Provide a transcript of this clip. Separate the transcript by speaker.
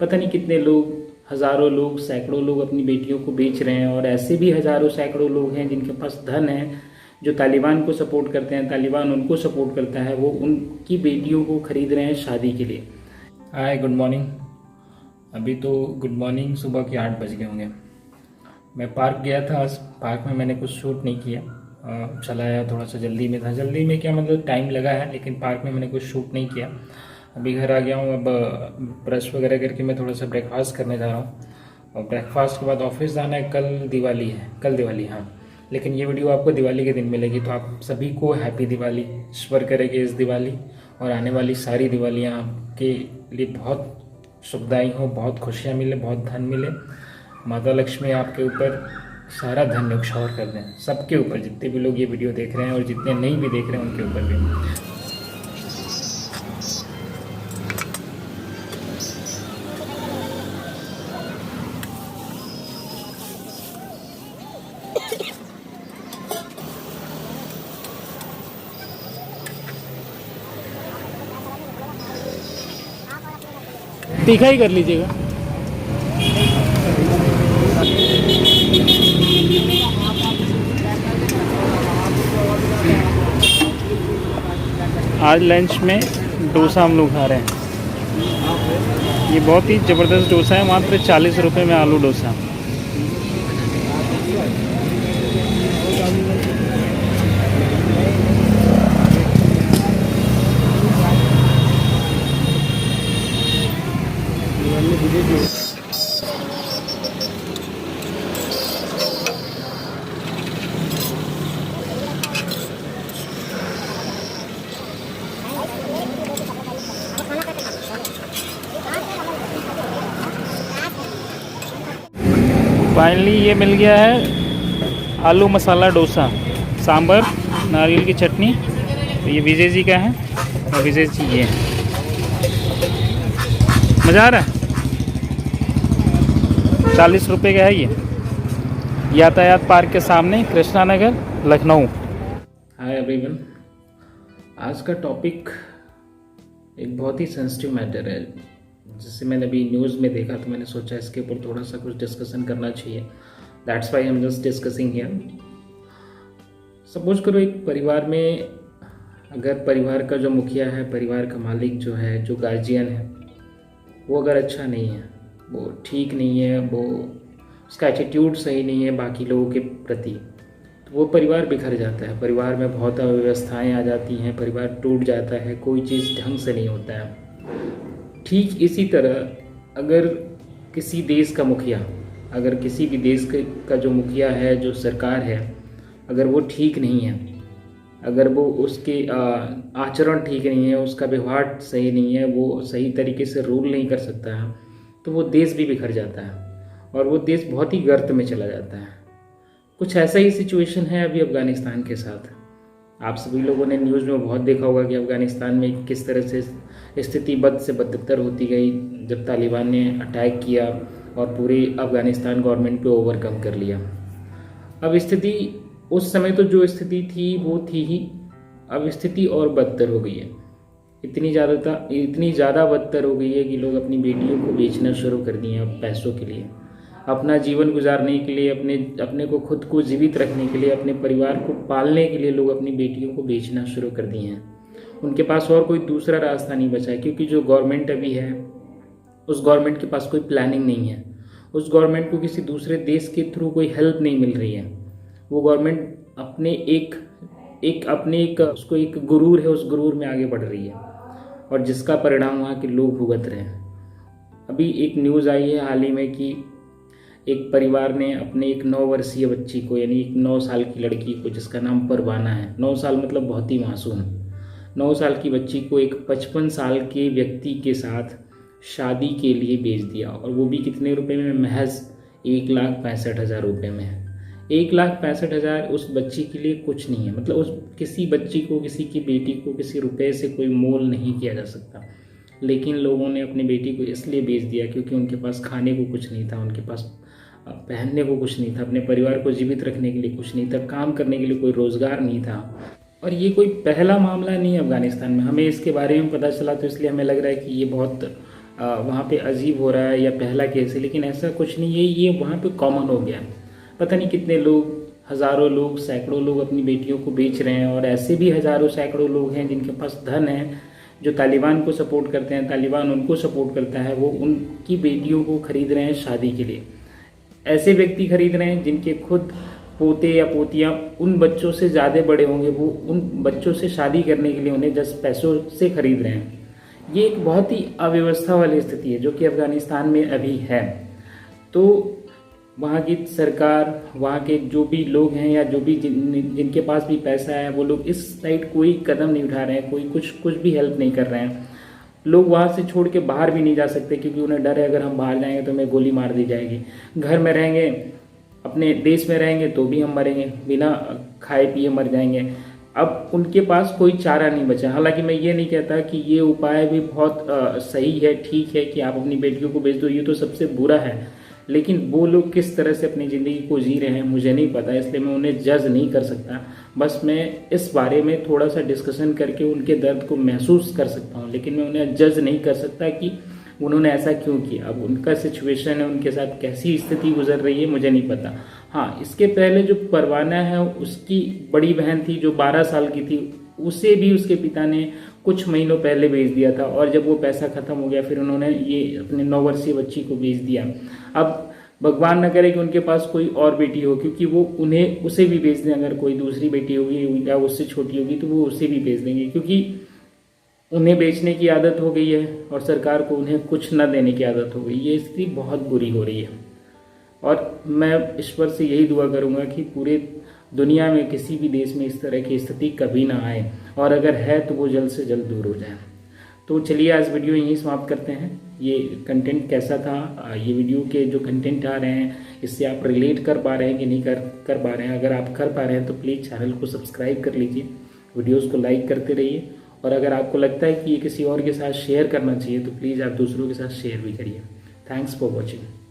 Speaker 1: पता नहीं कितने लोग, हज़ारों लोग, सैकड़ों लोग अपनी बेटियों को बेच रहे हैं। और ऐसे भी हज़ारों सैकड़ों लोग हैं जिनके पास धन है, जो तालिबान को सपोर्ट करते हैं, तालिबान उनको सपोर्ट करता है, वो उनकी बेटियों को ख़रीद रहे हैं शादी के लिए। हाय, गुड मॉर्निंग। अभी तो गुड मॉर्निंग, सुबह के 8 बज गए होंगे। मैं पार्क गया था, आज पार्क में मैंने कुछ शूट नहीं किया। चला आया, थोड़ा सा जल्दी में था। जल्दी में क्या मतलब, टाइम लगा है, लेकिन पार्क में मैंने कुछ शूट नहीं किया। अभी घर आ गया हूँ। अब ब्रश वगैरह करके मैं थोड़ा सा ब्रेकफास्ट करने जा रहा हूँ, और ब्रेकफास्ट के बाद ऑफिस जाना है। कल दिवाली है, कल दिवाली, हाँ। लेकिन ये वीडियो आपको दिवाली के दिन मिलेगी, तो आप सभी को हैप्पी दिवाली। ईश्वर करेंगे इस दिवाली और आने वाली सारी दिवालियाँ आपके लिए बहुत सुखदायी हो, बहुत खुशियाँ मिले, बहुत धन मिले। माता लक्ष्मी आपके ऊपर सारा धन न्यौछावर कर दें, सबके ऊपर, जितने भी लोग ये वीडियो देख रहे हैं और जितने नहीं भी देख रहे हैं उनके ऊपर भी। तीखा ही कर लीजिएगा। आज लंच में डोसा हम लोग खा रहे हैं। ये बहुत ही ज़बरदस्त डोसा है, मात्र 40 रुपये में आलू डोसा। फाइनली ये मिल गया है आलू मसाला डोसा, सांभर, नारियल की चटनी। तो ये विजय जी का है, और विजय जी ये है। मज़ा आ रहा है। 40 रुपये का है ये। यातायात पार्क के सामने, कृष्णा नगर, लखनऊ। Hi everyone. आज का टॉपिक एक बहुत ही सेंसिटिव मैटर है, जिससे मैंने अभी न्यूज़ में देखा, तो मैंने सोचा इसके ऊपर थोड़ा सा कुछ डिस्कशन करना चाहिए। That's why I am just discussing here. Suppose करो एक परिवार में, अगर परिवार का जो मुखिया है, परिवार का मालिक जो है, जो गार्जियन है, वो अगर अच्छा नहीं है, वो ठीक नहीं है, वो उसका एटीट्यूड सही नहीं है बाकी लोगों के प्रति, तो वो परिवार बिखर जाता है। परिवार में बहुत अव्यवस्थाएँ आ जाती हैं, परिवार टूट जाता है, कोई चीज़ ढंग से नहीं होता है। ठीक इसी तरह अगर किसी देश का मुखिया, अगर किसी भी देश का जो मुखिया है, जो सरकार है, अगर वो ठीक नहीं है, अगर वो उसके आचरण ठीक नहीं है, उसका व्यवहार सही नहीं है, वो सही तरीके से रूल नहीं कर सकता है, तो वो देश भी बिखर जाता है और वो देश बहुत ही गर्त में चला जाता है। कुछ ऐसा ही सिचुएशन है अभी अफ़गानिस्तान के साथ। आप सभी लोगों ने न्यूज़ में बहुत देखा होगा कि अफ़गानिस्तान में किस तरह से स्थिति बद से बदतर होती गई जब तालिबान ने अटैक किया और पूरी अफ़गानिस्तान गवर्नमेंट पे ओवरकम कर लिया। अब स्थिति, उस समय तो जो स्थिति थी वो थी ही, अब स्थिति और बदतर हो गई है। इतनी ज़्यादा बदतर हो गई है कि लोग अपनी बेटियों को बेचना शुरू कर दिए हैं पैसों के लिए, अपना जीवन गुजारने के लिए, अपने को खुद को जीवित रखने के लिए, अपने परिवार को पालने के लिए लोग अपनी बेटियों को बेचना शुरू कर दिए हैं। उनके पास और कोई दूसरा रास्ता नहीं बचा है, क्योंकि जो गवर्नमेंट अभी है, उस गवर्नमेंट के पास कोई प्लानिंग नहीं है। उस गवर्नमेंट को किसी दूसरे देश के थ्रू कोई हेल्प नहीं मिल रही है। वो गवर्नमेंट उसको एक गुरूर है, उस गुरूर में आगे बढ़ रही है, और जिसका परिणाम वहाँ के लोग भुगत रहे हैं। अभी एक न्यूज़ आई है हाल ही में कि एक परिवार ने अपने एक 9 वर्षीय बच्ची को, यानी एक 9 साल की लड़की को, जिसका नाम परवाना है, 9 साल मतलब बहुत ही मासूम, 9 साल की बच्ची को एक 55 साल के व्यक्ति के साथ शादी के लिए बेच दिया। और वो भी कितने रुपए में? महज 1,65,000 रुपये में। 1,65,000 उस बच्ची के लिए कुछ नहीं है। मतलब उस किसी बच्ची को, किसी की बेटी को किसी रुपए से कोई मोल नहीं किया जा सकता। लेकिन लोगों ने अपनी बेटी को इसलिए बेच दिया क्योंकि उनके पास खाने को कुछ नहीं था, उनके पास पहनने को कुछ नहीं था, अपने परिवार को जीवित रखने के लिए कुछ नहीं था, काम करने के लिए कोई रोज़गार नहीं था। और ये कोई पहला मामला नहीं है अफ़गानिस्तान में। हमें इसके बारे में पता चला तो इसलिए हमें लग रहा है कि ये बहुत वहाँ पे अजीब हो रहा है या पहला केस है, लेकिन ऐसा कुछ नहीं है, ये वहाँ पे कॉमन हो गया है। पता नहीं कितने लोग, हज़ारों लोग, सैकड़ों लोग अपनी बेटियों को बेच रहे हैं, और ऐसे भी हज़ारों सैकड़ों लोग हैं जिनके पास धन है, जो तालिबान को सपोर्ट करते हैं, तालिबान उनको सपोर्ट करता है, वो उनकी बेटियों को खरीद रहे हैं शादी के लिए। ऐसे व्यक्ति खरीद रहे हैं जिनके खुद पोते या पोतियाँ उन बच्चों से ज़्यादा बड़े होंगे, वो उन बच्चों से शादी करने के लिए उन्हें 10 पैसों से खरीद रहे हैं। ये एक बहुत ही अव्यवस्था वाली स्थिति है जो कि अफगानिस्तान में अभी है। तो वहाँ की सरकार, वहाँ के जो भी लोग हैं या जो भी जिनके पास भी पैसा है, वो लोग इस साइड कोई कदम नहीं उठा रहे हैं, कोई कुछ भी हेल्प नहीं कर रहे हैं। लोग वहाँ से छोड़ के बाहर भी नहीं जा सकते क्योंकि उन्हें डर है, अगर हम बाहर जाएंगे तो हमें गोली मार दी जाएगी। घर में रहेंगे, अपने देश में रहेंगे तो भी हम मरेंगे, बिना खाए पिए मर जाएंगे। अब उनके पास कोई चारा नहीं बचा। हालांकि मैं ये नहीं कहता कि ये उपाय भी बहुत सही है, ठीक है कि आप अपनी बेटियों को भेज दो, ये तो सबसे बुरा है। लेकिन वो लोग किस तरह से अपनी ज़िंदगी को जी रहे हैं मुझे नहीं पता, इसलिए मैं उन्हें जज नहीं कर सकता। बस मैं इस बारे में थोड़ा सा डिस्कशन करके उनके दर्द को महसूस कर सकता हूँ, लेकिन मैं उन्हें जज नहीं कर सकता कि उन्होंने ऐसा क्यों किया। अब उनका सिचुएशन है, उनके साथ कैसी स्थिति गुजर रही है मुझे नहीं पता। हाँ, इसके पहले जो परवाना है उसकी बड़ी बहन थी जो 12 साल की थी, उसे भी उसके पिता ने कुछ महीनों पहले भेज दिया था, और जब वो पैसा खत्म हो गया फिर उन्होंने ये अपने 9 वर्षीय बच्ची को भेज दिया। अब भगवान न करे कि उनके पास कोई और बेटी हो, क्योंकि वो उसे भी भेज दें। अगर कोई दूसरी बेटी होगी या उससे छोटी होगी तो वो उसे भी भेज देंगे, क्योंकि उन्हें बेचने की आदत हो गई है और सरकार को उन्हें कुछ न देने की आदत हो गई। ये स्थिति बहुत बुरी हो रही है, और मैं ईश्वर से यही दुआ करूंगा कि पूरे दुनिया में किसी भी देश में इस तरह की स्थिति कभी ना आए, और अगर है तो वो जल्द से जल्द दूर हो जाए। तो चलिए आज वीडियो यहीं समाप्त करते हैं। ये कंटेंट कैसा था, ये वीडियो के जो कंटेंट आ रहे हैं इससे आप रिलेट कर पा रहे हैं कि नहीं कर पा रहे हैं। अगर आप कर पा रहे हैं तो प्लीज़ चैनल को सब्सक्राइब कर लीजिए, वीडियोज़ को लाइक करते रहिए, और अगर आपको लगता है कि ये किसी और के साथ शेयर करना चाहिए तो प्लीज़ आप दूसरों के साथ शेयर भी करिए। Thanks for watching.